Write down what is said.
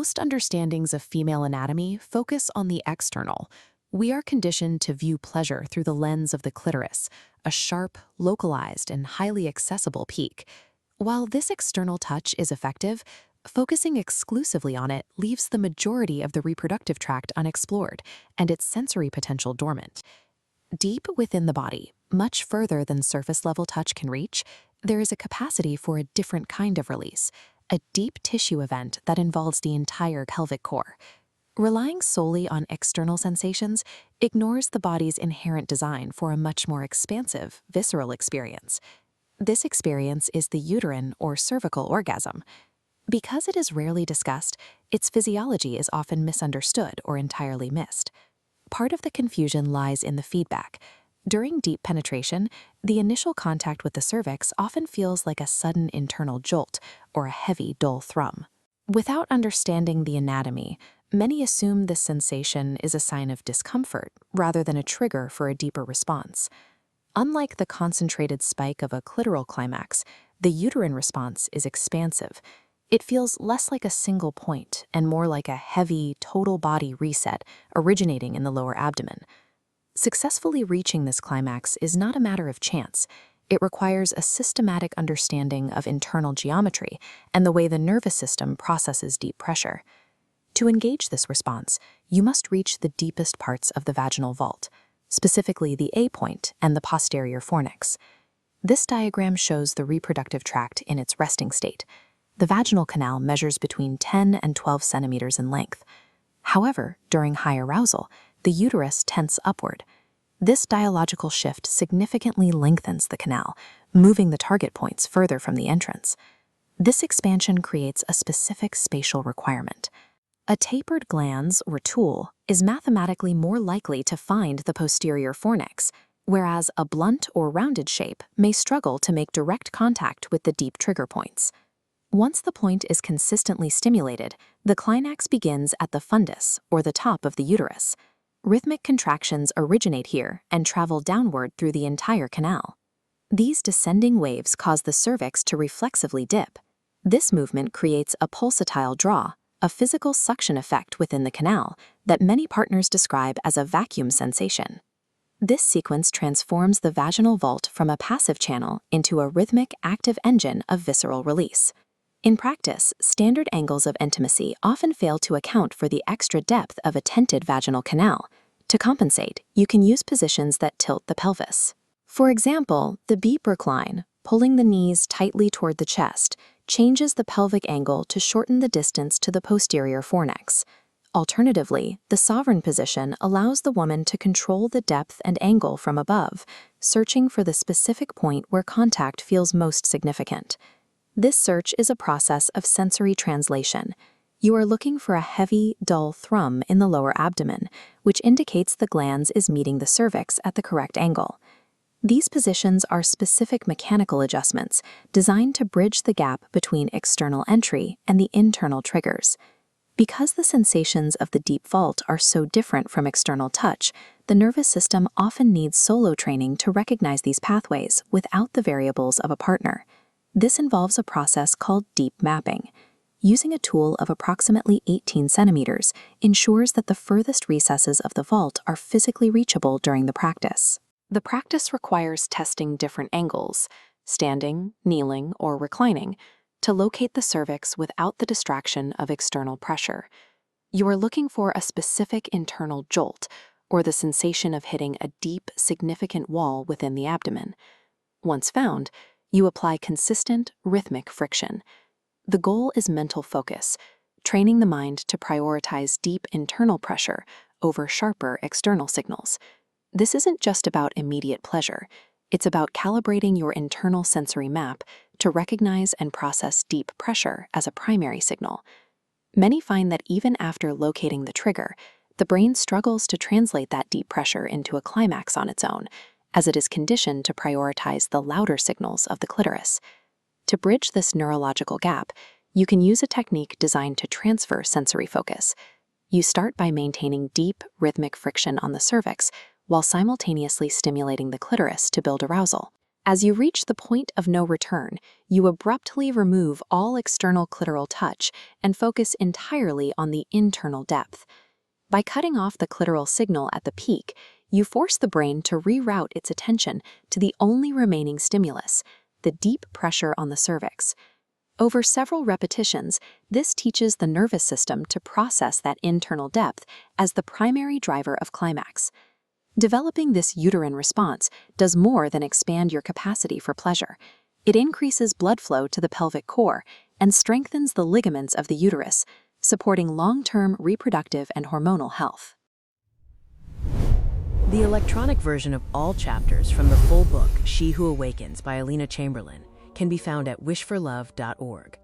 Most understandings of female anatomy focus on the external. We are conditioned to view pleasure through the lens of the clitoris, a sharp, localized, and highly accessible peak. While this external touch is effective, focusing exclusively on it leaves the majority of the reproductive tract unexplored and its sensory potential dormant. Deep within the body, much further than surface-level touch can reach, there is a capacity for a different kind of release, a deep tissue event that involves the entire pelvic core. Relying solely on external sensations ignores the body's inherent design for a much more expansive, visceral experience. This experience is the uterine or cervical orgasm. Because it is rarely discussed, its physiology is often misunderstood or entirely missed. Part of the confusion lies in the feedback. During deep penetration, the initial contact with the cervix often feels like a sudden internal jolt or a heavy, dull thrum. Without understanding the anatomy, many assume this sensation is a sign of discomfort rather than a trigger for a deeper response. Unlike the concentrated spike of a clitoral climax, the uterine response is expansive. It feels less like a single point and more like a heavy, total body reset originating in the lower abdomen. Successfully reaching this climax is not a matter of chance. It requires a systematic understanding of internal geometry and the way the nervous system processes deep pressure. To engage this response, you must reach the deepest parts of the vaginal vault, specifically the A point and the posterior fornix. This diagram shows the reproductive tract in its resting state. The vaginal canal measures between 10 and 12 centimeters in length. However, during high arousal, the uterus tenses upward. This dialogical shift significantly lengthens the canal, moving the target points further from the entrance. This expansion creates a specific spatial requirement. A tapered glans or tool is mathematically more likely to find the posterior fornix, whereas a blunt or rounded shape may struggle to make direct contact with the deep trigger points. Once the point is consistently stimulated, the climax begins at the fundus, or the top of the uterus. Rhythmic contractions originate here and travel downward through the entire canal. These descending waves cause the cervix to reflexively dip. This movement creates a pulsatile draw, a physical suction effect within the canal that many partners describe as a vacuum sensation. This sequence transforms the vaginal vault from a passive channel into a rhythmic, active engine of visceral release. In practice, standard angles of intimacy often fail to account for the extra depth of a tented vaginal canal. To compensate, you can use positions that tilt the pelvis. For example, the beep recline, pulling the knees tightly toward the chest, changes the pelvic angle to shorten the distance to the posterior fornix. Alternatively, the sovereign position allows the woman to control the depth and angle from above, searching for the specific point where contact feels most significant. This search is a process of sensory translation. You are looking for a heavy, dull thrum in the lower abdomen, which indicates the glans is meeting the cervix at the correct angle. These positions are specific mechanical adjustments designed to bridge the gap between external entry and the internal triggers. Because the sensations of the deep vault are so different from external touch, the nervous system often needs solo training to recognize these pathways without the variables of a partner. This involves a process called deep mapping. Using a tool of approximately 18 centimeters ensures that the furthest recesses of the vault are physically reachable during the practice. The practice requires testing different angles, standing, kneeling, or reclining, to locate the cervix without the distraction of external pressure. You are looking for a specific internal jolt, or the sensation of hitting a deep, significant wall within the abdomen. Once found, you apply consistent, rhythmic friction. The goal is mental focus, training the mind to prioritize deep internal pressure over sharper external signals. This isn't just about immediate pleasure. It's about calibrating your internal sensory map to recognize and process deep pressure as a primary signal. Many find that even after locating the trigger, the brain struggles to translate that deep pressure into a climax on its own, as it is conditioned to prioritize the louder signals of the clitoris. To bridge this neurological gap, you can use a technique designed to transfer sensory focus. You start by maintaining deep, rhythmic friction on the cervix while simultaneously stimulating the clitoris to build arousal. As you reach the point of no return, you abruptly remove all external clitoral touch and focus entirely on the internal depth. By cutting off the clitoral signal at the peak, you force the brain to reroute its attention to the only remaining stimulus, the deep pressure on the cervix. Over several repetitions, this teaches the nervous system to process that internal depth as the primary driver of climax. Developing this uterine response does more than expand your capacity for pleasure. It increases blood flow to the pelvic core and strengthens the ligaments of the uterus, supporting long-term reproductive and hormonal health. The electronic version of all chapters from the full book, She Who Awakens by Alina Chamberlain, can be found at wishforlove.org.